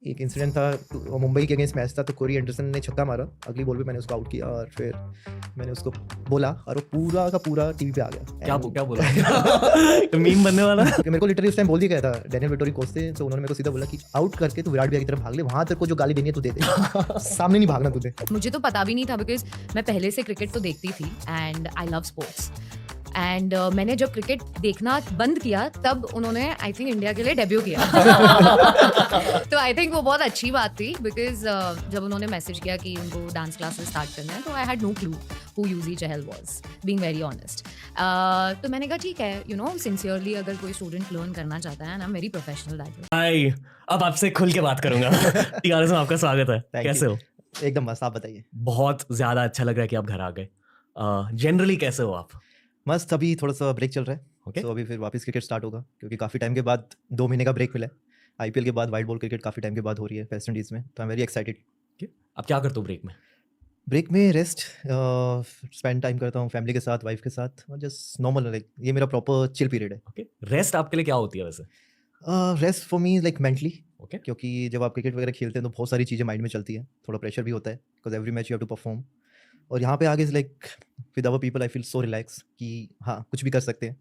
एक इंसिडेंट था, मुंबई के अगेंस्ट मैच था, तो कोरी एंडरसन ने छक्का मारा, अगली बॉल पे मैंने उसको आउट किया और फिर मैंने उसको बोला और वो पूरा का पूरा टीवी पे आ गया। क्या बोला? मीम बनने वाला। मेरे को लिटरली उस टाइम बोल दिया गया था, डैनियल वेटोरी कोच थे, तो उन्होंने मेरे को सीधा बोला कि आउट करके तू विराट भैया की तरफ भाग ले, वहां तेरे को जो गाली देनी है तू दे दे, सामने नहीं भागना तुझे। मुझे तो पता भी नहीं था बिकॉज मैं पहले से क्रिकेट तो देखती थी and I love sports and मैंने जब क्रिकेट देखना बंद किया तब उन्होंने आई थिंक इंडिया के लिए डेब्यू किया। तो आई थिंक वो बहुत अच्छी बात थी बिकॉज जब उन्होंने मैसेज किया कि उनको डांस क्लासेस स्टार्ट करना है तो I had no clue who Yuzi Chahal was, being very honest. तो मैंने कहा ठीक है, यू नो, सिंसियरली अगर कोई स्टूडेंट लर्न करना चाहता है, I am very professional that way. भाई अब आपसे खुल के बात करूंगा। टीआरएस में आपका स्वागत है। Thank कैसे you. हो? एकदम मस्त, आप बताइए। बहुत ज्यादा अच्छा लग रहा है कि आप घर आ गए। जनरली कैसे हो आप? मस्त, अभी थोड़ा सा ब्रेक चल रहा है, Okay. तो अभी फिर वापस क्रिकेट स्टार्ट होगा क्योंकि काफ़ी टाइम के बाद 2 महीने का ब्रेक मिला है। आईपीएल के बाद वाइट बॉल क्रिकेट काफ़ी टाइम के बाद हो रही है वेस्ट इंडीज़ में, तो आई एम वेरी एक्साइटेड। आप क्या करते हो ब्रेक में? ब्रेक में रेस्ट, स्पेंड टाइम करता हूँ फैमिली के साथ, वाइफ के साथ, और जस्ट नॉर्मल, लाइक ये मेरा प्रॉपर चिल पीरियड है। ओके, रेस्ट आपके लिए क्या होती है वैसे? Rest for me like mentally, okay, क्योंकि जब आप क्रिकेट वगैरह खेलते हैं तो बहुत सारी चीज़ें माइंड में चलती हैं, थोड़ा प्रेशर भी होता है because every match you have to perform. और यहाँ पे आगे like with our people I feel so relax कि हाँ कुछ भी कर सकते हैं।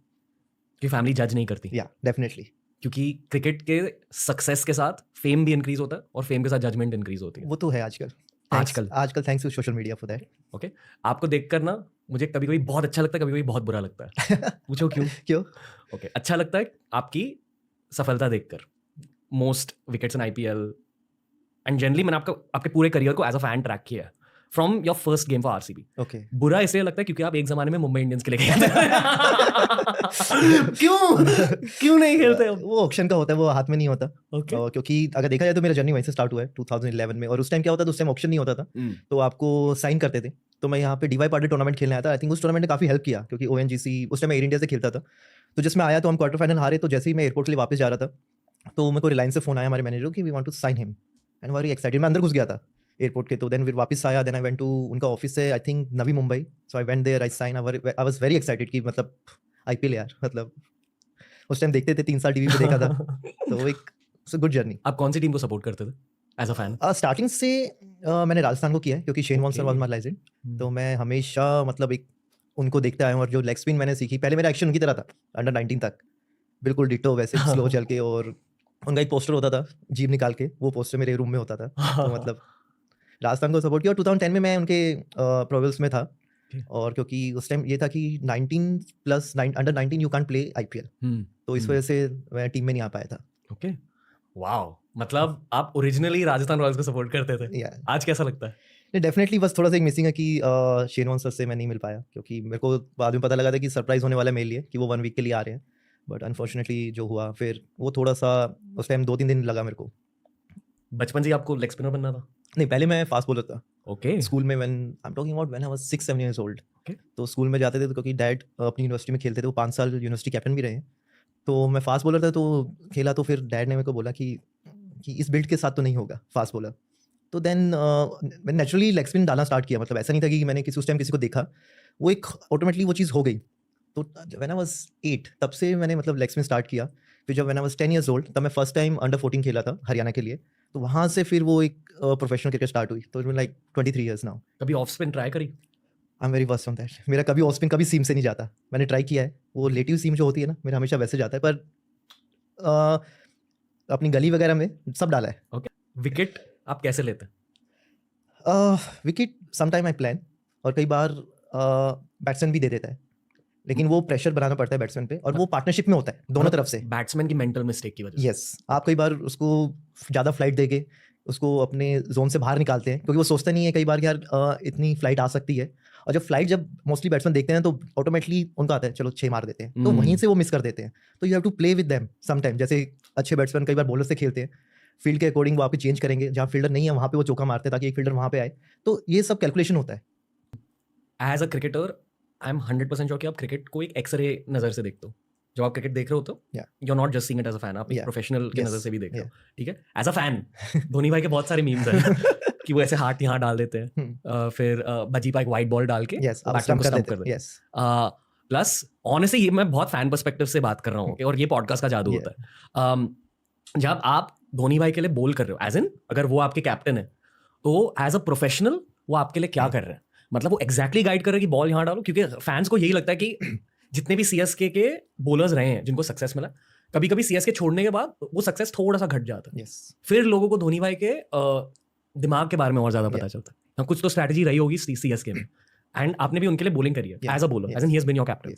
कि फैमिली जज नहीं करती? या डेफिनेटली, क्योंकि क्रिकेट के सक्सेस के साथ फेम भी इंक्रीज होता है और फेम के साथ जजमेंट इंक्रीज होती है। वो तो है आजकल। आजकल thanks to social media for that. Okay, आपको देखकर ना मुझे कभी कभी बहुत अच्छा लगता है, कभी कभी बहुत बुरा लगता है। पूछो क्यों? क्यों? ओके, अच्छा लगता है आपकी सफलता देखकर, most wickets in IPL and generally मैंने आपके पूरे करियर को एज अ फैन ट्रैक किया है from your first game for RCB. Okay, बुरा इसलिए लगता है क्योंकि आप एक जमाने में मुंबई इंडियंस के लिए खेलते क्यों नहीं खेलते अब? वो ऑक्शन का होता है, वो हाथ में नहीं होता। ओके, क्योंकि अगर देखा जाए तो मेरा जर्नी वहीं से स्टार्ट हुआ है 2011 में, और उस टाइम क्या होता था, उस टाइम ऑक्शन नहीं होता था, तो आपको साइन करते थे। तो मैं यहाँ पे डीवाई पार्टी टूर्नामेंट खेलने आया था। आई थिंक उस टूर्नामेंट ने काफी हेल्प किया क्योंकि ओएनजीसी उस टाइम मैं एयर इंडिया से खेलता था, तो जिसमें आया तो हम क्वार्टर फाइनल हारे। तो जैसे ही मैं एयरपोर्ट के लिए वापस जा रहा था तो मेरे को रिलायंस से फोन आया हमारे मैनेजर कि we want to sign him, and very excited. मैं अंदर घुस गया था एयरपोर्ट के, तो देन फिर वापस आया, देन आई वेंट टू उनका ऑफिस है, I think Navi Mumbai, so I went there, I sign, I was very excited कि मतलब आईपीएल यार, मतलब उस टाइम देखते थे, 3 साल टीवी पे देखा था, तो वो एक गुड जर्नी। आप कौन सी टीम को सपोर्ट करते थे एज अ फैन? स्टार्टिंग से मैंने राजस्थान को किया है क्योंकि शेन वॉन्सन वाज माय लेजेंड, तो तो मैं हमेशा मतलब एक उनको देखता आया हूँ। और जो लेग स्पिन मैंने सीखी, पहले मेरा एक्शन उनकी तरह था अंडर 19 तक, बिल्कुल डिटो वैसे स्लो चल के, और उनका एक पोस्टर होता था जीभ निकाल के, वो पोस्टर मेरे रूम में होता था। तो मतलब राजस्थान को सपोर्ट किया। और 2010 में मैं उनके प्रोविल्स में था, और क्योंकि उस टाइम ये था कि 19 plus under 19 you can't play IPL, तो इस वजह से मैं टीम में नहीं आ पाया था। ओके, वाओ, मतलब आप ओरिजिनली राजस्थान रॉयल्स को सपोर्ट करते थे। Yeah. आज कैसा लगता है? नहीं, डेफिनेटली बस थोड़ा सा एक मिसिंग है कि शेन वॉन सर से मैं नहीं मिल पाया, क्योंकि मेरे को बाद में पता लगा था कि सरप्राइज होने वाला है मेरे लिए कि वो 1 वीक के लिए आ रहे हैं, बट अनफॉर्चुनेटली जो हुआ फिर वो थोड़ा सा उस टाइम 2-3 दिन लगा मेरे को। बचपन से ही आपको लेग स्पिनर बनना था? नहीं, पहले मैं फास्ट बॉलर था। ओके, स्कूल में when I am talking about when I was 6-7 years old, Okay. तो स्कूल में जाते थे तो क्योंकि डैड अपनी यूनिवर्सिटी में खेलते थे, वो 5 साल यूनिवर्सिटी कैप्टन भी रहे हैं, तो मैं फास्ट बॉलर था, तो खेला, तो फिर डैड ने मेरे को बोला कि इस बिल्ड के साथ तो नहीं होगा फास्ट बॉलर। तो देन मैंने नेचुरली लेग स्पिन डालना स्टार्ट किया, मतलब ऐसा नहीं था कि मैंने उस टाइम किसी को देखा, वो एक ऑटोमेटिकली वो चीज़ हो गई। तो व्हेन आई वाज 8 तब से मैंने मतलब लेग स्पिन स्टार्ट किया। फिर जब when I was 10 years old तब मैं फर्स्ट टाइम अंडर 14 खेला था हरियाणा के लिए, तो वहाँ से फिर वो एक प्रोफेशनल क्रिकेट स्टार्ट हुई, तो लाइक 23 इयर्स नाउ। कभी ऑफ स्पिन ट्राई करी? I am very worst on that. मेरा कभी ऑफ स्पिन कभी सीम से नहीं जाता। मैंने ट्राई किया है, वो लेटिव सीम जो होती है ना, मेरा हमेशा वैसे जाता है, पर अपनी गली वगैरह में सब डाला है। ओके, विकेट आप कैसे लेते हैं? विकेट समटाइम आई प्लान, और कई बार बैट्समैन भी दे देता है, लेकिन वो प्रेशर बनाना पड़ता है बैट्समैन पे, और वो पार्टनरशिप में होता है दोनों तरफ से। बैट्समैन की मेंटल मिस्टेक की वजह से। यस, आप कई बार उसको ज़्यादा फ्लाइट देके उसको अपने जोन से बाहर निकालते हैं, क्योंकि वो सोचता नहीं है कई बार कि यार इतनी फ्लाइट आ सकती है, और जब मोस्टली बैट्समैन देखते हैं तो ऑटोमेटिकली उनका आता है चलो 6 मार देते हैं, तो वहीं से वो मिस कर देते हैं। तो you have to play with them sometime. जैसे अच्छे बैट्समैन कई बार बॉलर से खेलते हैं, फील्ड के अकॉर्डिंग वो आपको चेंज करेंगे, जहाँ फील्डर नहीं है वहाँ पे वो चौका मारते हैं ताकि एक फील्डर वहाँ पे आए, तो ये सब कैलकुलेशन होता है। As a cricketer I am 100% sure कि आप क्रिकेट को एक एक्सरे नज़र से देखते हो। जब आप क्रिकेट देख रहे हो तो you are not just seeing it as a fan, आप प्रोफेशनल की नज़र से भी देख रहे हो, ठीक है? एज अ फैन धोनी भाई के बहुत सारे मीम्स हैं कि वो ऐसे हाथ यहाँ डाल देते हैं, फिर बजी पर एक वाइट बॉल डाल के बैट्समैन को स्टंप कर देते हैं। प्लस ऑनेस्टली ये मैं बहुत फैन पर्सपेक्टिव से बात कर रहा हूँ, और ये पॉडकास्ट का जादू होता है। जब आप धोनी भाई के लिए बोल कर रहे हो, एज इन अगर वो आपके कैप्टन है तो एज अ प्रोफेशनल वो आपके लिए क्या कर रहे हैं? मतलब वो एग्जैक्टली गाइड कर रहे हैं कि बॉल यहाँ डालो, क्योंकि फैंस को यही लगता है कि जितने भी सीएसके के बॉलर्स रहे हैं जिनको सक्सेस मिला, कभी कभी सीएसके छोड़ने के बाद वो सक्सेस थोड़ा सा घट जाता है। फिर लोगों को धोनी भाई के दिमाग के बारे में और ज्यादा पता चलता है। कुछ तो स्ट्रैटेजी रही होगी सीएसके में, एंड आपने भी उनके लिए बॉलिंग करी है as a bowler, as in he has been your captain.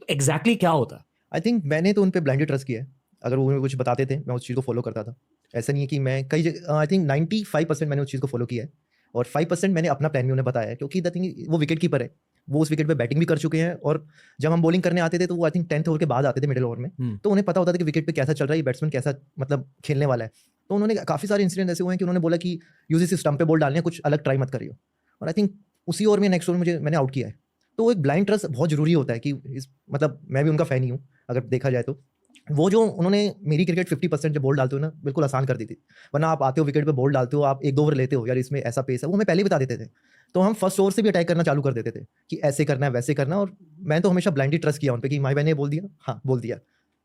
Exactly क्या होता है? आई थिंक मैंने तो उन पे ब्लाइंडली ट्रस्ट किया है। अगर वो मुझे कुछ बताते थे मैं उस चीज़ को फॉलो करता था। ऐसा नहीं है कि मैं कई आई थिंक 95% मैंने उस चीज़ को फॉलो किया है और 5% मैंने अपना प्लान भी उन्हें बताया है, क्योंकि द थिंग वो विकेट कीपर है, वो उस विकेट पे बैटिंग भी कर चुके हैं और जब हम बॉलिंग करने आते थे तो वो आई थिंक 10th ओवर के बाद आते थे मिडिल ओवर में, तो उन्हें पता होता था कि विकेट पे कैसा चल रहा है, बैट्समैन कैसा मतलब खेलने वाला है। तो उन्होंने काफ़ी सारे इंसिडेंट ऐसे हुए हैं कि उन्होंने बोला कि यूज इस स्टंप पे बॉल डालने, कुछ अलग ट्राई मत करियो, और आई थिंक उसी ओवर में नेक्स्ट ओवर मैंने आउट किया है। तो वो एक ब्लाइंड ट्रस्ट बहुत जरूरी होता है कि मतलब मैं भी उनका फैन ही हूँ अगर देखा जाए तो। वो जो उन्होंने मेरी क्रिकेट 50% जब बॉल डालते हो ना बिल्कुल आसान कर दी थी, वरना आप आते हो विकेट पे बॉल डालते हो, आप 1-2 ओवर लेते हो, यार इसमें ऐसा पेस है, वो हमें पहले ही बता देते थे। तो हम फर्स्ट ओवर से भी अटैक करना चालू कर देते थे कि ऐसे करना है वैसे करना, और मैं तो हमेशा ब्लाइंडली ट्रस्ट किया उन पे कि माई भाई ने बोल दिया, हाँ बोल दिया,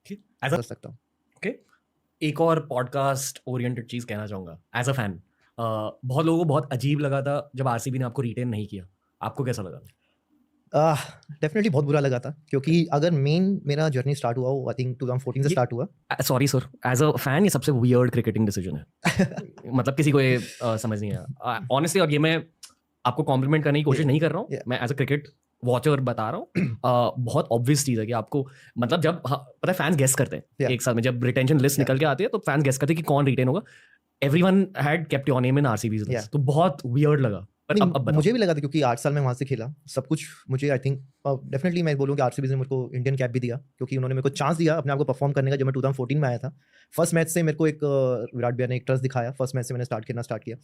कर सकता हूँ। ओके, एक और पॉडकास्ट ओरिएंटेड चीज कहना चाहूंगा एज अ फैन। बहुत लोगों को बहुत अजीब लगा था जब आरसीबी ने आपको रिटेन नहीं किया, आपको कैसा लगा? डेफिनेटली बहुत बुरा लगा था, क्योंकि अगर मेन मेरा जर्नी स्टार्ट हुआ वो आई थिंक 2014 से स्टार्ट हुआ। Sorry sir, as a fan ये सबसे वियर्ड क्रिकेटिंग डिसीजन है। मतलब किसी को ये समझ नहीं आया ऑनेस्टली, और ये मैं आपको कॉम्प्लीमेंट करने की कोशिश नहीं कर रहा हूँ, मैं एज अ क्रिकेट वॉचर बता रहा हूँ। बहुत ऑब्वियस चीज़ है कि आपको मतलब जब पता है फैंस गेस करते हैं एक साल में, जब रिटेंशन लिस्ट निकल के आती है तो फैंस गेस करते हैं कि कौन रिटेन होगा। Everyone had kept your name in RCB's list, तो बहुत वियर्ड लगा। अब मुझे भी लगा था क्योंकि 8 साल में वहाँ से खेला सब कुछ, मुझे आई थिंक डेफिनेटली मैं बोलूँ कि आरसीबी ने मेरे को इंडियन कैप भी दिया, क्योंकि उन्होंने मेरे को चांस दिया अपने आप को परफॉर्म करने का। जब मैं 2014 में आया था, फर्स्ट मैच से मेरे को एक विराट भैया ने एक ट्रस्ट दिखाया, फर्स्ट मैच से मैंने स्टार्ट किया।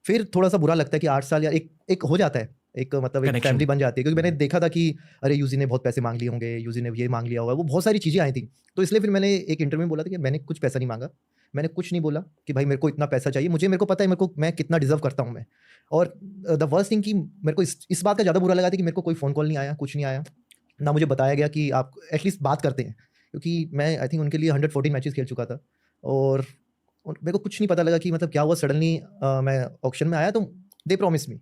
फिर थोड़ा सा बुरा लगता है कि 8 साल यार एक हो जाता है, एक मतलब एक फैमिली बन जाती है, क्योंकि मैंने देखा था कि अरे यूजी ने बहुत पैसे मांग लिए होंगे, यूजी ने ये मांग लिया होगा, वो बहुत सारी चीज़ें आई थी। तो इसलिए फिर मैंने एक इंटरव्यू में बोला था कि मैंने कुछ पैसा नहीं मांगा, मैंने कुछ नहीं बोला कि भाई मेरे को इतना पैसा चाहिए, मेरे को पता है मैं कितना डिजर्व करता हूँ मैं। और द वर्स्ट थिंग कि मेरे को इस बात का ज़्यादा बुरा लगा था कि मेरे को कोई फ़ोन कॉल नहीं आया, कुछ नहीं आया, ना मुझे बताया गया कि आप एटलीस्ट बात करते हैं, क्योंकि मैं आई थिंक उनके लिए 114 मैचेस खेल चुका था और मेरे को कुछ नहीं पता लगा कि मतलब क्या हुआ। सडनली मैं ऑक्शन में आया तो दे प्रॉमिस मी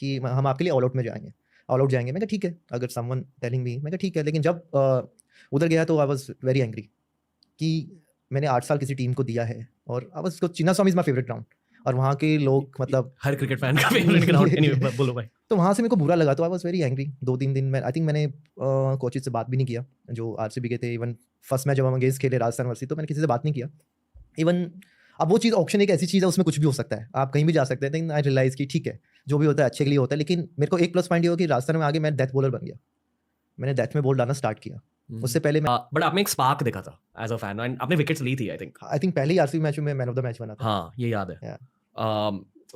कि हम आपके लिए ऑल आउट जाएंगे। मैं कहा ठीक है, अगर समवन टेलिंग मी, मैं कहा ठीक है। लेकिन जब उधर गया तो आई वाज वेरी एंग्री कि मैंने 8 साल किसी टीम को दिया है, और I was Chinnaswamy is my favourite ground, और वहाँ के लोग मतलब हर क्रिकेट फैन का फेवरेट ग्राउंड। एनीवे बोलो भाई। तो वहाँ से मेरे को बुरा लगा, तो आई वाज वेरी एंग्री। 2-3 दिन में आई थिंक मैंने कोचेज से बात भी नहीं किया जो आरसीबी के थे। इवन फर्स्ट मैच जब हम अगेंस्ट खेले राजस्थान वर्सी, तो मैंने किसी से बात नहीं किया। इवन अब वो चीज़, ऑक्शन एक ऐसी चीज़ है, उसमें कुछ भी हो सकता है, आप कहीं भी जा सकते हैं। लेकिन आई रियलाइज कि ठीक है, जो भी होता है अच्छे के लिए होता है। लेकिन मेरे को एक प्लस पॉइंट ये हो कि राजस्थान में आगे मैं डेथ बॉलर बन गया, मैंने डेथ में बॉल डालना स्टार्ट किया। उससे पहले मैं बट आपने एक स्पार्क देखा था एज अ फैन, एंड आपने विकेट्स ली थी। आई थिंक पहले ही आरसीबी मैच में मैन ऑफ द मैच बना था। हाँ, ये याद है।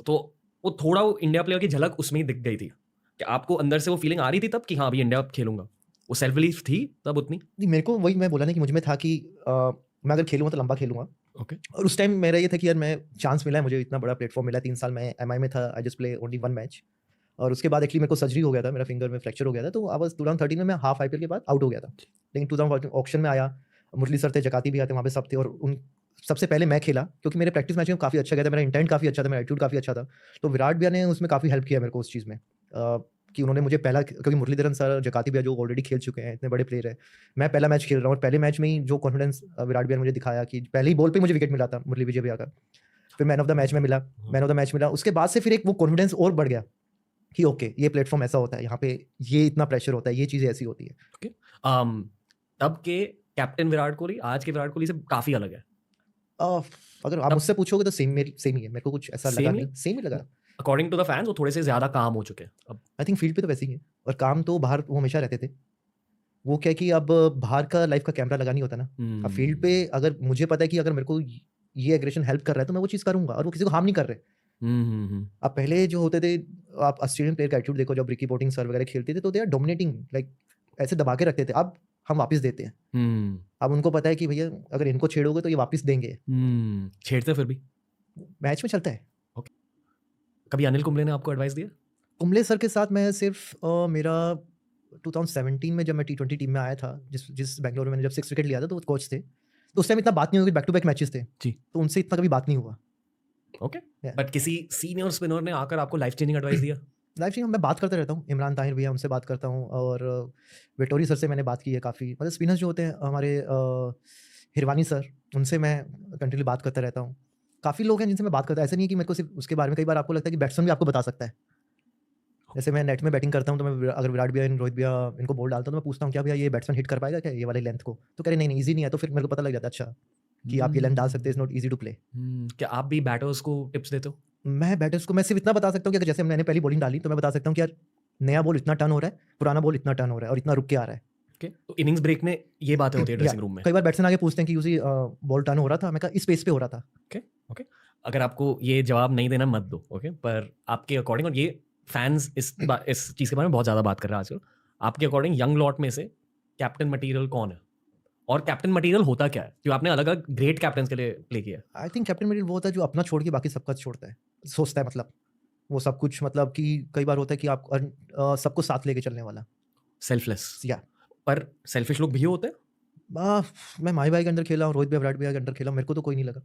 तो वो थोड़ा इंडिया प्लेयर की झलक उसमें ही दिख गई थी कि आपको अंदर से वो फीलिंग आ रही थी तब कि हाँ अभी इंडिया खेलूंगा, वो सेल्फ बिलीफ थी तब उतनी? मेरे को वही मैं बोला ना कि मुझ में था कि मैं अगर खेलूंगा तो लंबा खेलूंगा। ओके। और उस टाइम मेरा ये था कि यार मैं चांस मिला है, मुझे इतना बड़ा प्लेटफॉर्म मिला है। 3 साल मैं एमआई में था, I just play only 1 match, और उसके बाद एक्चुअली मेरे को सर्जरी हो गया था, मेरा फिंगर में फ्रैक्चर हो गया था। तो आई वाज 2013 में मैं हाफ आईपीएल के बाद आउट हो गया था। लेकिन 2014 ऑक्शन में आया, मुरली सर थे, जकाती भी आते, वहाँ पे सब थे, और उन सबसे पहले मैं खेला क्योंकि मेरे प्रैक्टिस मैच में काफ़ी अच्छा गया था, मेरा इंटेंट काफ़ी अच्छा था, मेरा एटीट्यूड काफ़ी अच्छा था। तो विराट भैया ने उसमें काफ़ी हेल्प किया मेरे को उस चीज़ में, कि उन्होंने मुझे पहला, क्योंकि मुरलीधरन सर, जकाती भैया जो ऑलरेडी खेल चुके हैं, इतने बड़े प्लेयर है, मैं पहला मैच खेल रहा हूँ, और पहले मैच में ही जो कॉन्फिडेंस विराट भैया ने मुझे दिखाया कि पहले ही बॉल पे मुझे विकेट मिला था मुरली विजय भैया का, फिर मैन ऑफ द मैच में मिला, उसके बाद से फिर एक वो कॉन्फिडेंस और बढ़ गया कि ओके ये प्लेटफॉर्म ऐसा होता है, यहाँ पे ये इतना प्रेशर होता है, ये चीज़ें ऐसी होती है। तब के कैप्टन विराट कोहली आज के विराट कोहली से काफ़ी अलग है। अगर आप मुझसे पूछोगे तो सेम ही है, मेरे को कुछ ऐसा लगा नहीं, सेम ही लगा। अकॉर्डिंग टू द फैंस वो थोड़े से ज़्यादा काम हो चुके हैं अब। आई थिंक फील्ड पे तो वैसे ही है, और काम तो बाहर वो हमेशा रहते थे। वो क्या कि अब बाहर का लाइफ का कैमरा लगा नहीं होता ना। अब फील्ड पे अगर मुझे पता है कि अगर मेरे को ये एग्रेशन हेल्प कर रहा है तो मैं वो चीज़ करूंगा, और वो किसी को हार्म नहीं कर रहे। अब पहले जो होते थे, आप ऑस्ट्रेलियन प्लेयर का एटीट्यूड देखो, जब रिकी पोंटिंग सर वगैरह खेलते थे तो दे आर डोमिनेटिंग, लाइक ऐसे दबा के रखते थे। अब हम वापस देते हैं। अब उनको पता है कि भैया अगर इनको छेड़ोगे तो ये वापस देंगे। छेड़ते फिर भी मैच में चलता है। कभी अनिल कुंबले ने आपको एडवाइस दिया? कुंबले सर के साथ मैं सिर्फ मेरा 2017 में जब मैं T20 टीम में आया था, जिस बेंगलोर में मैंने जब 6 विकेट लिया था, तो वो कोच थे, तो उस टाइम इतना बात नहीं हुई, बैक टू बैक मैचेस थे जी। तो उनसे इतना कभी बात नहीं हुआ। ओके, बट किसी सीनियर स्पिनर ने आकर आपको लाइफ चेंजिंग एडवाइस दिया? लाइफ में मैं बात करता रहता हूँ, इमरान ताहिर भैया उनसे बात करता हूँ, और वेटोरी सर से मैंने बात की है काफ़ी। मतलब स्पिनर्स जो होते हैं हमारे हिरवानी सर, उनसे मैं कंटिन्यू बात करता रहता हूँ। काफ़ी लोग हैं जिनसे मैं बात करता हूँ, ऐसा नहीं है कि मेरे को सिर्फ उसके बारे में। कई बार आपको लगता है कि बैट्समैन भी आपको बता सकता है। जैसे मैं नेट में बैटिंग करता हूँ तो मैं अगर विराट भैया रोहित भैया इनको बॉल डालता हूँ तो मैं पूछता हूँ क्या भैया ये बैट्समैन हिट कर पाएगा क्या ये वाले लेंथ को, तो कह रहे नहीं ईजी नहीं है। तो फिर मेरे को पता लग जाता है अच्छा कि आप ये लेंथ डाल सकते हैं, is not easy to play. क्या आप भी बैटर्स को टिप्स देते हो? मैं बैटर्स को मैं सिर्फ इतना बता सकता हूँ कि अगर जैसे मैंने पहली बॉलिंग डाली तो मैं बता सकता हूँ कि यार नया बॉल इतना टर्न हो रहा है, पुराना बॉल इतना टर्न हो रहा है और इतना रुक के आ रहा है। तो इनिंग्स ब्रेक में ये बातें होती है ड्रेसिंग रूम में? कई बार बैट्समैन आगे पूछते हैं कि यूजी बॉल टर्न हो रहा था, मैं कहा इस पेस पे हो रहा था। ओके, अगर आपको ये जवाब नहीं देना मत दो, ओके, पर आपके अकॉर्डिंग, और ये फैंस इस चीज़ के बारे में बहुत ज़्यादा बात कर रहे हैं आजकल, आपके अकॉर्डिंग यंग लॉट में से कैप्टन मटेरियल कौन है और कैप्टन मटेरियल होता क्या है, जो आपने अलग अलग ग्रेट कैप्टन के लिए प्ले किया? आई थिंक कैप्टन मटेरियल वो होता है जो अपना छोड़ के बाकी सबका छोड़ता है, सोचता है, मतलब वो सब कुछ, मतलब कि कई बार होता है कि आप सबको साथ लेके चलने वाला, सेल्फलेस। या पर सेल्फिश लोग भी होते हैं? मैं माही भाई के अंदर खेला हूँ, रोहित भाई विराट भाई के अंदर खेला हूँ, मेरे को तो कोई नहीं लगा,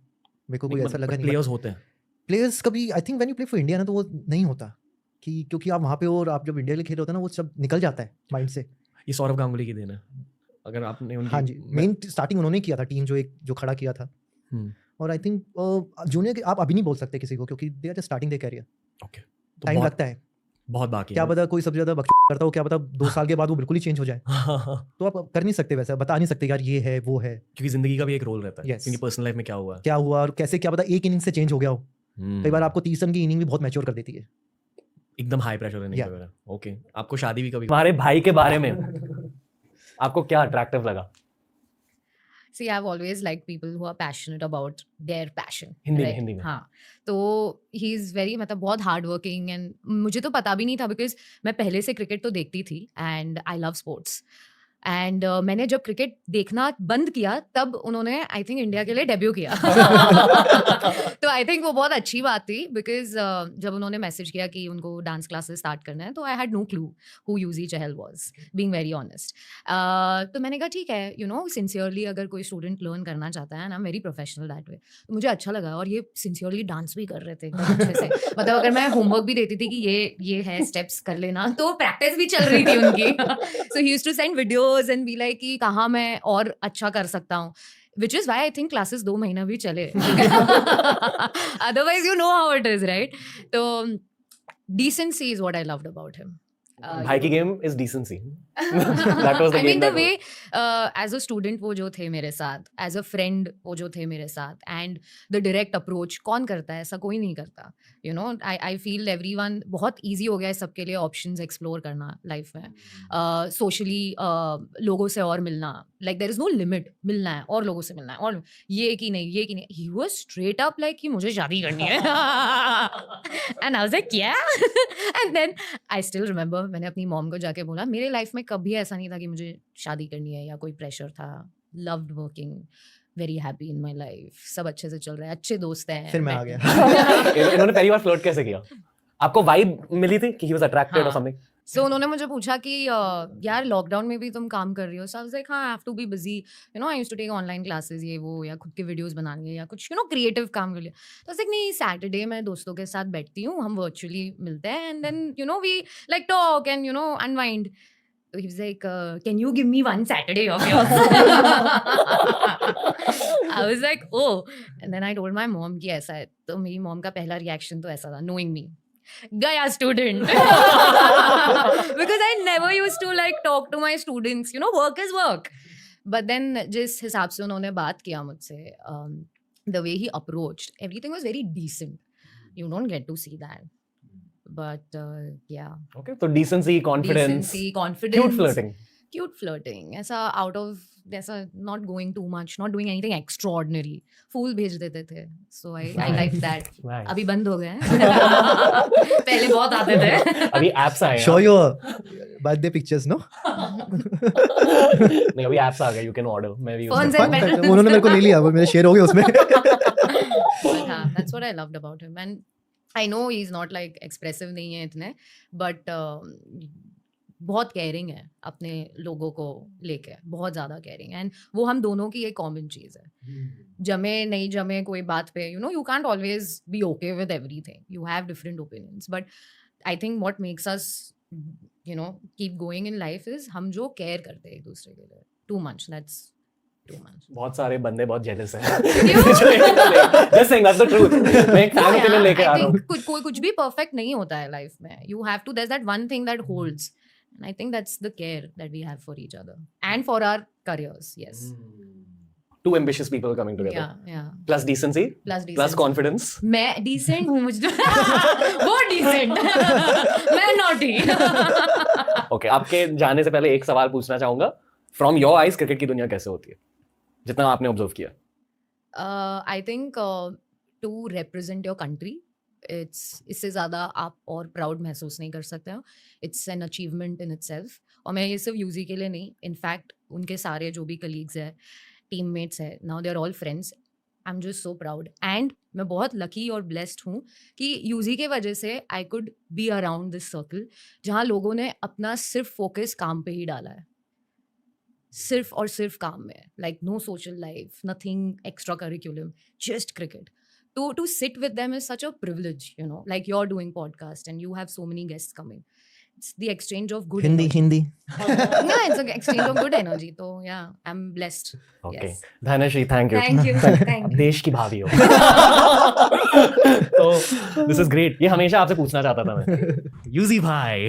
मेरे को कोई ऐसा लगा नहीं। प्लेयर्स होते हैं, प्लेयर्स कभी I think when you play for India ना तो वो नहीं होता कि क्योंकि आप वहाँ पे हो और आप जब इंडिया के लिए खेल रहे होते हैं ना वो सब निकल जाता है माइंड से। ये सौरव गांगुली की देन है। अगर आपने उनकी, हाँ जी, मेन स्टार्टिंग उन्होंने किया था, टीम जो खड़ा किया था। और आई थिंक जूनियर के आप अभी नहीं बोल सकते किसी को क्योंकि they are just starting their career. Okay, time लगता है, बहुत बाकी क्या पता कोई सबसे ज्यादा बकचोद करता हो, क्या पता 2 साल के बाद वो बिल्कुल ही चेंज हो जाए। तो आप कर नहीं सकते वैसा, बता नहीं सकते यार ये है वो है, क्योंकि जिंदगी का भी एक रोल रहता है। Yes. क्योंकि पर्सनल लाइफ में क्या हुआ क्या हुआ और कैसे, क्या पता एक इनिंग से चेंज हो गया हो। कई बार आपको 30 रन की इनिंग भी बहुत मैच्योर कर देती है, एकदम हाई प्रेशर रहने की वजह। ओके, आपको शादी भी कभी, हमारे भाई के बारे में आपको क्या अट्रैक्टिव लगा? See, I've always liked people who are passionate about their passion. Hindi में। हाँ, तो he is very, मतलब बहुत हार्ड वर्किंग, एंड मुझे तो पता भी नहीं था बिकॉज मैं पहले से क्रिकेट तो देखती थी and I love sports. And मैंने जब क्रिकेट देखना बंद किया तब उन्होंने आई थिंक इंडिया के लिए डेब्यू किया। तो आई थिंक वो बहुत अच्छी बात थी बिकॉज जब उन्होंने मैसेज किया कि उनको डांस क्लासेस स्टार्ट करना है तो I had no clue who Yuzi Chahal was, being very honest. तो मैंने कहा ठीक है, यू नो सिंसियरली अगर कोई स्टूडेंट लर्न करना चाहता है ना, वेरी प्रोफेशनल दैट वे, तो मुझे अच्छा लगा। और ये सिंसियरली डांस भी कर रहे थे अच्छे से, मतलब अगर मैं होमवर्क भी देती थी कि ये है स्टेप्स कर लेना तो प्रैक्टिस भी चल रही थी उनकी। So he used to send videos and be like कि कहाँ मैं और अच्छा कर सकता हूँ, which is why I think classes 2 महीना भी चले। Otherwise you know how it is, right? तो decency is what I loved about him. भाई की game is decency. That was the I game mean the that way as a student वो जो थे मेरे साथ, as a friend वो जो थे मेरे साथ, and the direct approach कौन करता है, ऐसा कोई नहीं करता। You know, I feel everyone, बहुत easy हो गया है सबके लिए options explore करना life में, socially लोगों से और मिलना, like there is no limit, मिलना है और लोगों से मिलना है और ये कि नहीं। He was straight up like कि मुझे शादी करनी है। And I was like yeah। And then I still remember मैंने अपनी मॉम को जाके बोला, मेरे लाइफ में कभी ऐसा नहीं था कि मुझे शादी करनी है या कोई प्रेशर था। Loved working, very happy in my life, सब अच्छे से चल रहा है, अच्छे दोस्त हैं। फिर मैं आ गया। इन्होंने पहली बार फ्लर्ट कैसे किया? आपको वाइब मिली थी कि ही वाज अट्रैक्टेड और समथिंग? सो उन्होंने मुझे पूछा कि यार लॉकडाउन में भी तुम काम कर रही हो? सो आई वाज लाइक हाँ, I have to be busy, you know, I used to take online classes ये वो, या खुद के वीडियोस बनाने या कुछ, यू नो, क्रिएटिव काम के लिए। तो लाइक नहीं, सैटरडे मैं दोस्तों के साथ बैठती हूँ, हम वर्चुअली मिलते हैं and then you know we like talk and you know unwind. So he was like, can you give me one Saturday of yours? I was like, oh. And then I told my mom कि ऐसा है। तो मेरी mom का पहला reaction तो ऐसा था, knowing me, गया student। Because I never used to like talk to my students, you know, work is work. But then जिस हिसाब से उन्होंने बात किया मुझसे, the way he approached, everything was very decent. You don't get to see that. But yeah. Okay, so decency, confidence, cute flirting, ऐसा out of, ऐसा not going too much, not doing anything extraordinary, फूल भेज देते थे, so I like that. Nice. अभी बंद हो गए हैं। पहले बहुत आते थे। अभी apps आए हैं। Show your birthday pictures, no? नहीं, अभी apps आ गए, you can order, मैं भी Phones and pen- उन्होंने मेरे को ले लिया, वो मेरे शेयर हो गए उसमें। But हाँ, that's what I loved about him, and I know he's not like expressive नहीं है इतने, but बहुत केयरिंग है अपने लोगों को लेके, बहुत ज़्यादा केयरिंग, एंड वो हम दोनों की एक कॉमन चीज़ है। जमे नहीं जमे कोई बात पे, you know, you can't always be okay with everything, you have different opinions, but I think what makes us, you know, keep going in life is हम जो केयर करते हैं एक दूसरे के लिए too much, that's too much. बहुत सारे बंदे बहुत जेलस हैं। Just saying, that's the truth. मैं एक fan opinion लेके आ रहा हूँ। कोई कुछ भी परफेक्ट नहीं होता है लाइफ में, you have to, there's that one thing that holds, and I think that's the care that we have for each other and for our careers. Yes. Two ambitious people coming together. Yeah. Plus decency. Plus confidence. मैं decent हूँ, मुझे वो decent, मैं naughty. Okay, आपके जाने से पहले एक सवाल पूछना चाहूंगा। From your eyes, क्रिकेट की दुनिया कैसे होती है, जितना आपने ऑब्जर्व किया? I think to represent your country, इससे ज़्यादा आप और प्राउड महसूस नहीं कर सकते हो। It's an achievement in itself, और मैं ये सिर्फ यूजी के लिए नहीं, इनफैक्ट उनके सारे जो भी कलीग्स हैं, टीममेट्स हैं, now they are all friends, I am just so proud, and मैं बहुत लकी और ब्लेस्ड हूँ कि यूजी के वजह से I could be around this circle जहाँ लोगों ने अपना सिर्फ फोकस काम पे ही डाला है, सिर्फ और सिर्फ काम में, like no social life, nothing extra curriculum, just cricket. To sit with them is such a privilege, you know, like you're doing podcast and you have so many guests coming. It's the exchange of good energy. Hindi. Yeah, it's an exchange of good energy. So yeah, I'm blessed. Okay. Yes. Dhanashri, thank you. Thank you. Thank you. देश की भाभी हो। तो this is great. ये हमेशा आपसे पूछना चाहता था मैं। यूजी भाई।